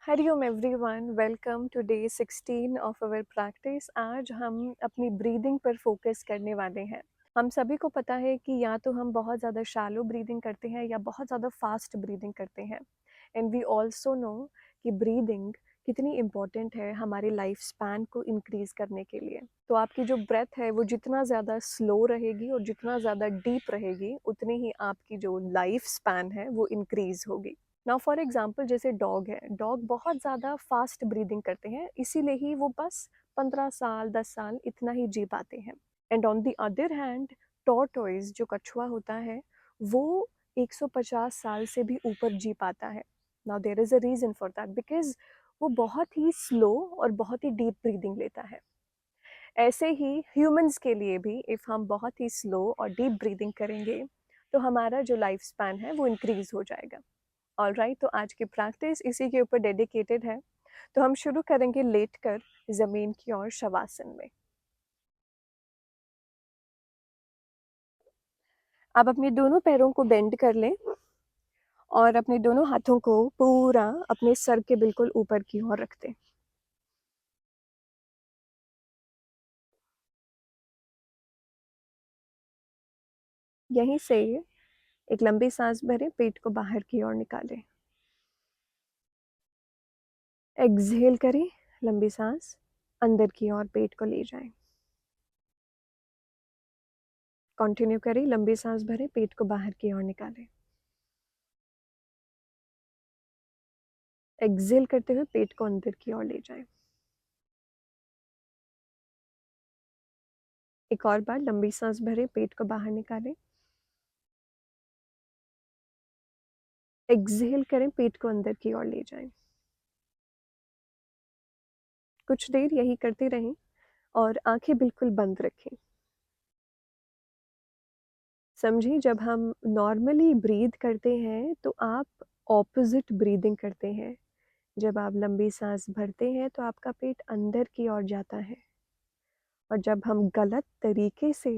Hariom everyone, welcome to day 16 of our practice. आज हम अपनी ब्रीदिंग पर फोकस करने वाले हैं। हम सभी को पता है कि या तो हम बहुत ज़्यादा शैलो ब्रीदिंग करते हैं या बहुत ज़्यादा फास्ट ब्रीदिंग करते हैं। एंड वी ऑल्सो नो कि ब्रीदिंग कितनी इम्पॉर्टेंट है हमारे लाइफ स्पैन को इंक्रीज़ करने के लिए। तो आपकी जो ब्रेथ है वो जितना ज़्यादा स्लो रहेगी और जितना ज़्यादा डीप रहेगी, उतनी ही आपकी जो लाइफ स्पैन है वो इंक्रीज़ होगी। नाउ फॉर एग्जाम्पल जैसे डॉग है, डॉग बहुत ज़्यादा फास्ट ब्रीदिंग करते हैं, इसीलिए ही वो बस 15 साल 10 साल इतना ही जी पाते हैं। And on the other hand, tortoise जो कछुआ होता है वो 150 साल से भी ऊपर जी पाता है। Now there is a reason for that, because वो बहुत ही स्लो और बहुत ही डीप ब्रीदिंग लेता है। ऐसे ही ह्यूमंस के लिए भी इफ़ हम बहुत ही स्लो और डीप ब्रीदिंग करेंगे तो हमारा जो लाइफ स्पैन है वो इंक्रीज़ हो जाएगा। ऑलराइट, तो आज की प्रैक्टिस इसी के ऊपर डेडिकेटेड है। तो हम शुरू करेंगे लेटकर ज़मीन की ओर शवासन में। आप अपने दोनों पैरों को बेंड कर लें और अपने दोनों हाथों को पूरा अपने सर के बिल्कुल ऊपर की ओर रख दें। यहीं से एक लंबी सांस भरें, पेट को बाहर की ओर निकालें। एक्सहेल करें, लंबी सांस अंदर की ओर पेट को ले जाएं। कंटिन्यू करें, लंबी सांस भरें, पेट को बाहर की ओर निकालें। एक्सहेल करते हुए पेट को अंदर की ओर ले जाएं। एक और बार लंबी सांस भरें, पेट को बाहर निकालें। एक्सहेल करें, पेट को अंदर की ओर ले जाएं। कुछ देर यही करते रहें और आंखें बिल्कुल बंद रखें। समझिए, जब हम नॉर्मली ब्रीथ करते हैं तो आप ऑपोजिट ब्रीदिंग करते हैं। जब आप लंबी सांस भरते हैं तो आपका पेट अंदर की ओर जाता है, और जब हम गलत तरीके से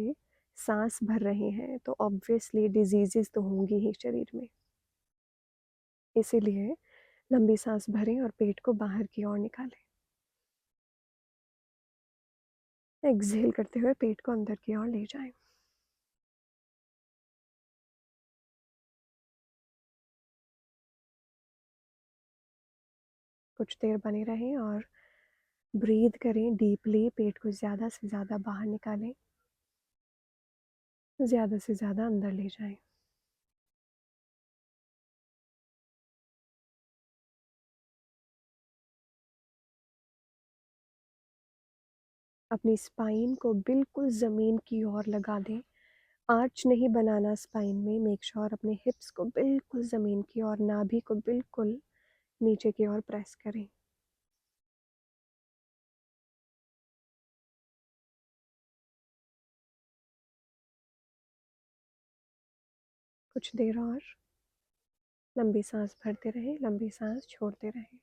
सांस भर रहे हैं तो ऑब्वियसली डिजीजेस तो होंगी ही शरीर में। इसीलिए लंबी सांस भरें और पेट को बाहर की ओर निकालें। एक्सहेल करते हुए पेट को अंदर की ओर ले जाएं। कुछ देर बने रहें और ब्रीथ करें डीपली। पेट को ज़्यादा से ज़्यादा बाहर निकालें, ज़्यादा से ज़्यादा अंदर ले जाएं। अपनी स्पाइन को बिल्कुल ज़मीन की ओर लगा दें। आर्च नहीं बनाना स्पाइन में। मेक श्योर अपने हिप्स को बिल्कुल ज़मीन की ओर, नाभि को बिल्कुल नीचे की ओर प्रेस करें। कुछ देर और लंबी सांस भरते रहें, लंबी सांस छोड़ते रहें।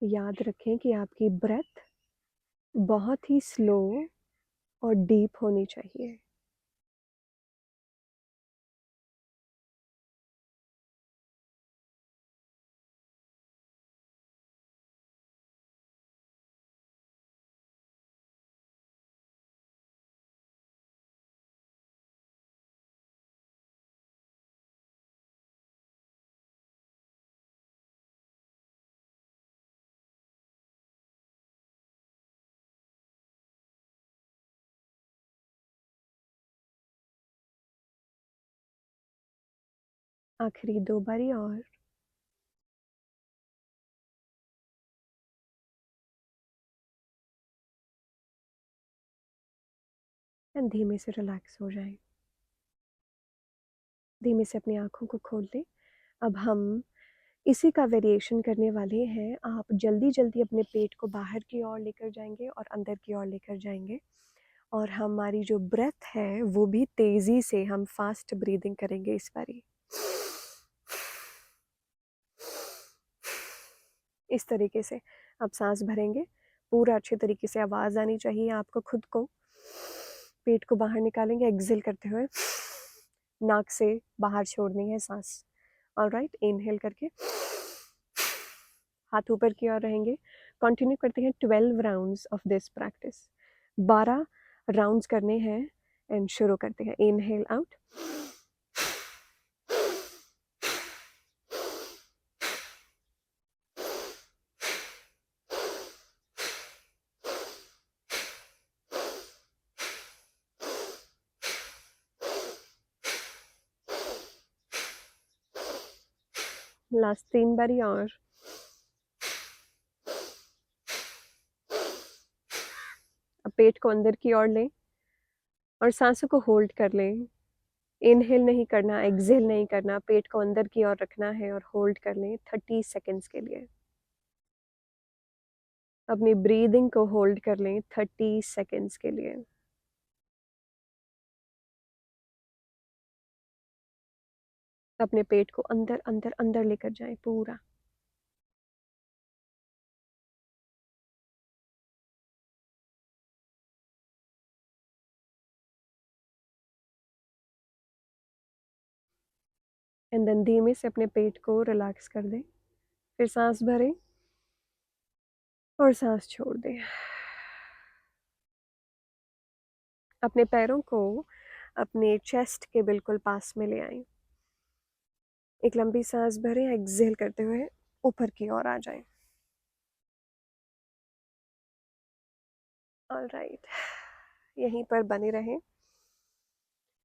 याद रखें कि आपकी ब्रेथ बहुत ही स्लो और डीप होनी चाहिए। आखिरी 2 बारी और। एंड धीमे से रिलैक्स हो जाएं। धीमे से अपनी आँखों को खोल लें। अब हम इसी का वेरिएशन करने वाले हैं। आप जल्दी-जल्दी अपने पेट को बाहर की ओर लेकर जाएँगे और अंदर की ओर लेकर जाएँगे, और हमारी जो ब्रेथ है वो भी तेज़ी से हम फास्ट ब्रीदिंग करेंगे इस बारी। इस तरीके से आप सांस भरेंगे, पूरा अच्छे तरीके से आवाज़ आनी चाहिए आपको खुद को। पेट को बाहर निकालेंगे एक्सेल करते हुए, नाक से बाहर छोड़नी है सांस। ऑलराइट, इनहेल करके हाथ ऊपर की ओर रहेंगे। कंटिन्यू करते हैं 12 rounds of this practice. 12 rounds करने हैं एंड शुरू करते हैं। इनहेल आउट, लास्ट 3 बारी और। अब पेट को अंदर की ओर लें और सांसों को होल्ड कर लें। इनहेल नहीं करना, एक्सहेल नहीं करना, पेट को अंदर की ओर रखना है और होल्ड कर लें 30 सेकेंड्स के लिए। अपनी ब्रीदिंग को होल्ड कर लें 30 सेकेंड्स के लिए। अपने पेट को अंदर अंदर अंदर लेकर जाएं पूरा। एंड देन धीमे से अपने पेट को रिलैक्स कर दें। फिर सांस भरें और सांस छोड़ दें। अपने पैरों को अपने चेस्ट के बिल्कुल पास में ले आएं। एक लंबी सांस भरें, एक्सहेल करते हुए ऊपर की ओर आ जाएं। ऑलराइट, यहीं पर बने रहें।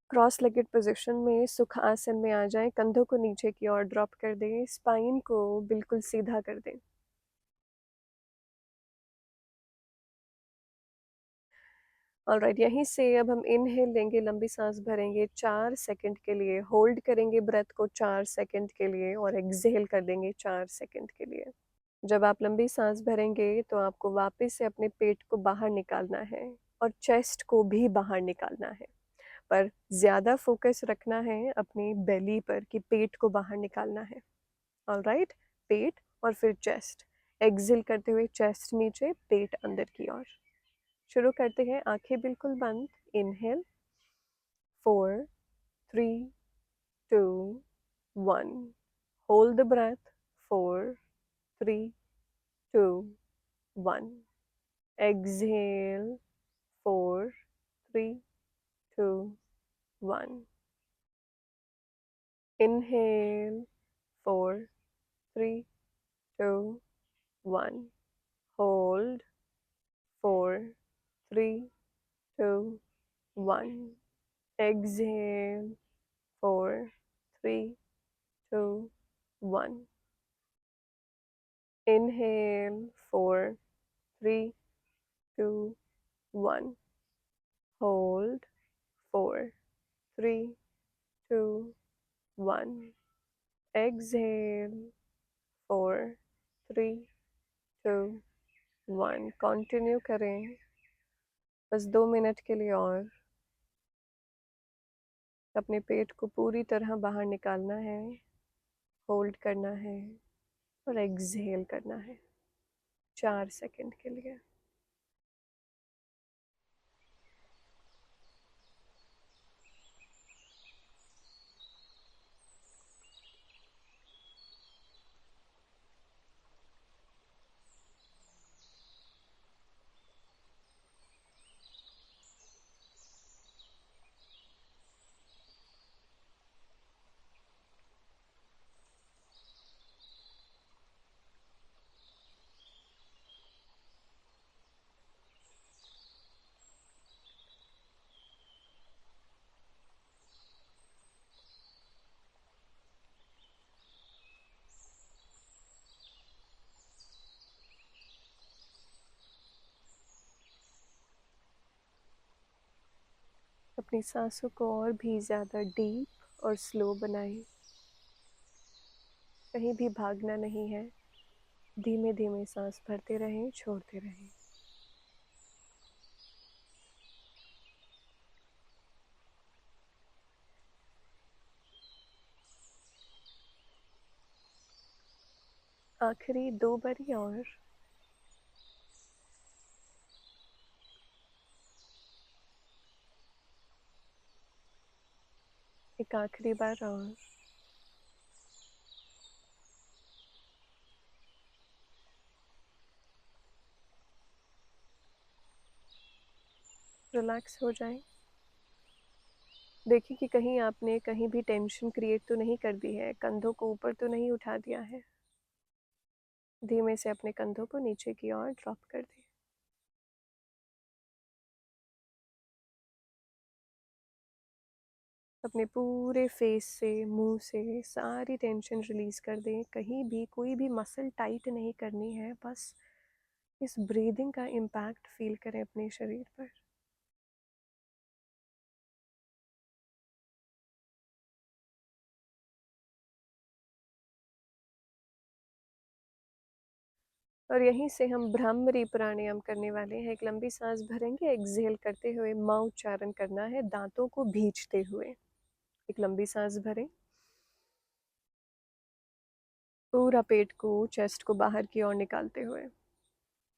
क्रॉस लेगेड पोजीशन में सुख आसन में आ जाएं। कंधों को नीचे की ओर ड्रॉप कर दें, स्पाइन को बिल्कुल सीधा कर दें। ऑलराइट, यहीं से अब हम इनहेल लेंगे, लंबी सांस भरेंगे 4 सेकंड के लिए, होल्ड करेंगे ब्रेथ को 4 सेकंड के लिए और एक्सहेल कर देंगे 4 सेकंड के लिए। जब आप लंबी सांस भरेंगे तो आपको वापस से अपने पेट को बाहर निकालना है और चेस्ट को भी बाहर निकालना है, पर ज़्यादा फोकस रखना है अपनी बेली पर कि पेट को बाहर निकालना है। ऑलराइट, पेट और फिर चेस्ट। एक्सहेल करते हुए चेस्ट नीचे, पेट अंदर की ओर। शुरू करते हैं, आंखें बिल्कुल बंद। Inhale 4 3 2 1, hold the breath 4 3 2 1, exhale 4 3 2 1, inhale 4 3 2 1, hold 4 3 2 1, exhale 4 3 2 1, inhale 4 3 2 1, hold 4 3 2 1, exhale 4 3 2 1। Continue करें बस 2 मिनट के लिए और। अपने पेट को पूरी तरह बाहर निकालना है, होल्ड करना है और एक्सहेल करना है 4 सेकंड के लिए। अपनी सांसों को और भी ज़्यादा डीप और स्लो बनाएं। कहीं भी भागना नहीं है, धीमे धीमे सांस भरते रहें, छोड़ते रहें। आखिरी 2 बारी और। एक आखिरी बार और। रिलैक्स हो जाएं। देखिए कि कहीं आपने कहीं भी टेंशन क्रिएट तो नहीं कर दी है, कंधों को ऊपर तो नहीं उठा दिया है। धीमे से अपने कंधों को नीचे की ओर ड्रॉप कर दें। अपने पूरे फेस से, मुंह से सारी टेंशन रिलीज कर दें। कहीं भी कोई भी मसल टाइट नहीं करनी है, बस इस ब्रीदिंग का इम्पैक्ट फील करें अपने शरीर पर। और यहीं से हम भ्रामरी प्राणायाम करने वाले हैं। एक लंबी सांस भरेंगे, एक्सहेल करते हुए माँ उच्चारण करना है, दांतों को भींचते हुए। एक लंबी सांस भरें, पूरा पेट को, चेस्ट को बाहर की ओर निकालते हुए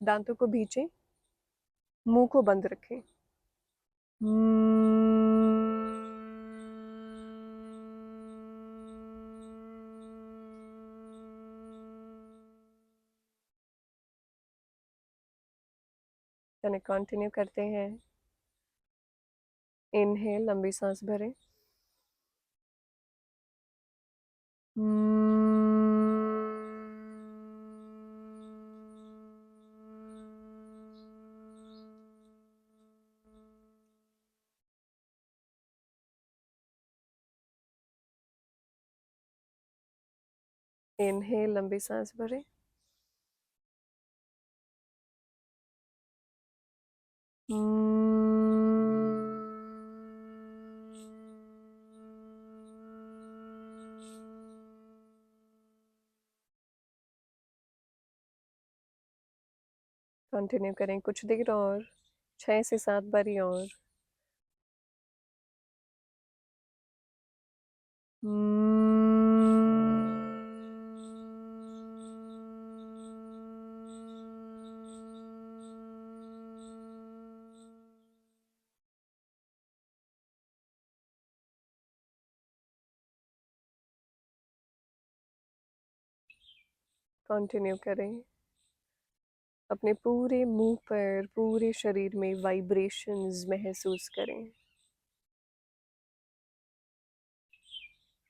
दांतों को भींचें, मुंह को बंद रखें। यानी कंटिन्यू करते हैं। इनहेल, लंबी सांस भरें। इनहेल, लंबी सांस भरें। कंटिन्यू करें कुछ देर और, 6 से 7 बारी और। कंटिन्यू करें। अपने पूरे मुंह पर, पूरे शरीर में वाइब्रेशंस महसूस करें।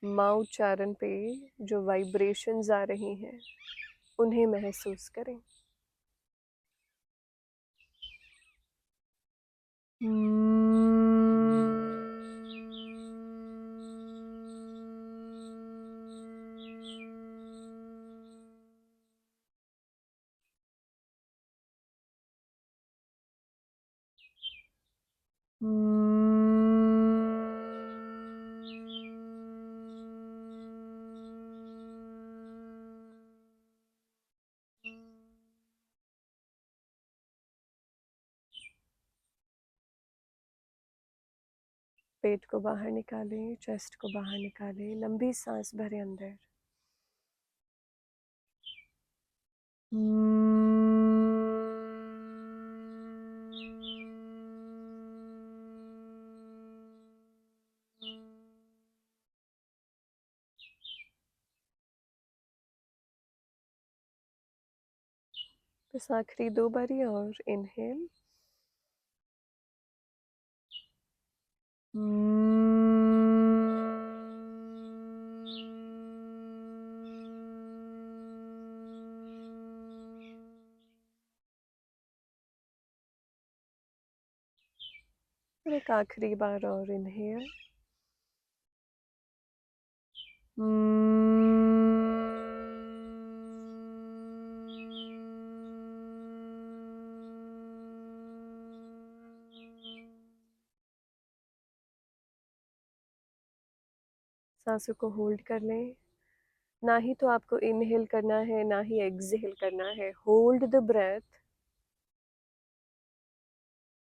माँ उच्चारण पे जो वाइब्रेशंस आ रही हैं उन्हें महसूस करें। पेट को बाहर निकालें, चेस्ट को बाहर निकालें, लंबी सांस भरें अंदर। बस आखिरी 2 बारी और। इनहेल, एक आखिरी बार और। इनहेल, सांसों को होल्ड कर लें। ना ही तो आपको इनहेल करना है, ना ही एक्सहेल करना है। Hold the breath.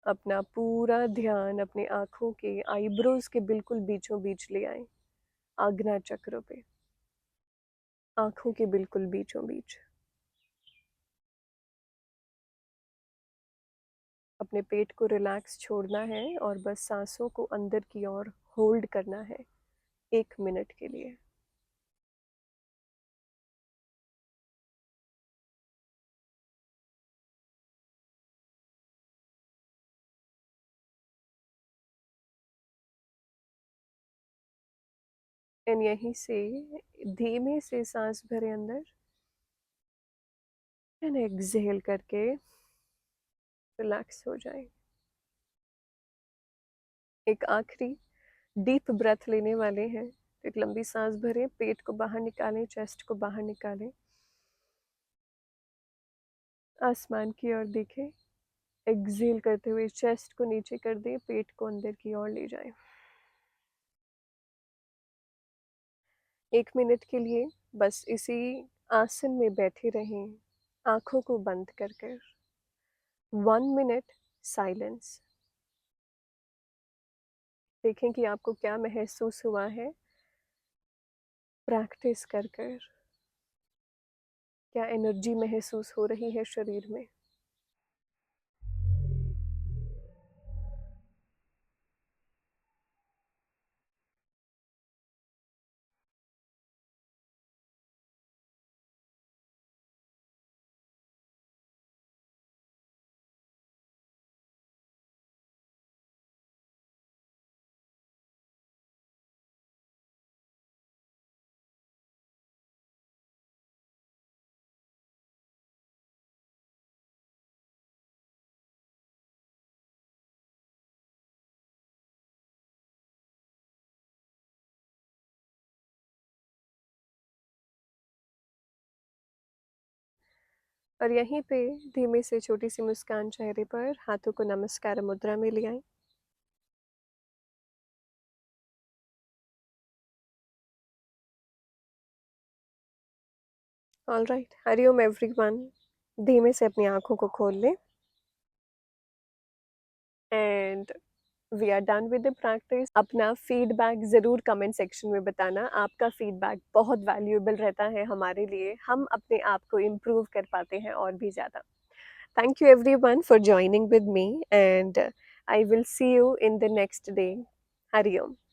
अपना पूरा ध्यान अपने आँखों के आईब्रोज के बिल्कुल बीचों बीच ले आएं, आज्ञा चक्र पे, आँखों के बिल्कुल बीचों बीच। अपने पेट को रिलैक्स छोड़ना है और बस सांसों को अंदर की ओर होल्ड करना है 1 मिनट के लिए। एंड यहीं से धीमे से सांस भरे अंदर एंड एक्सहेल करके रिलैक्स हो जाए। एक आखिरी डीप ब्रेथ लेने वाले हैं, तो एक लंबी सांस भरें, पेट को बाहर निकालें, चेस्ट को बाहर निकालें, आसमान की ओर देखें, एक्सहेल करते हुए चेस्ट को नीचे कर दें, पेट को अंदर की ओर ले जाएं। 1 मिनट के लिए बस इसी आसन में बैठे रहें, आंखों को बंद कर कर। 1 मिनट साइलेंस। देखें कि आपको क्या महसूस हुआ है प्रैक्टिस कर कर। क्या एनर्जी महसूस हो रही है शरीर में। और यहीं पे धीमे से छोटी सी मुस्कान चेहरे पर, हाथों को नमस्कार मुद्रा में ले आएं। Alright, Hariom everyone. धीमे से अपनी आंखों को खोल लें and we are done with the practice. अपना फीडबैक ज़रूर कमेंट सेक्शन में बताना। आपका फीडबैक बहुत वैल्यूएबल रहता है हमारे लिए, हम अपने आप को इम्प्रूव कर पाते हैं और भी ज़्यादा। Thank you everyone for joining with me and I will see you in the next day. Hari Om.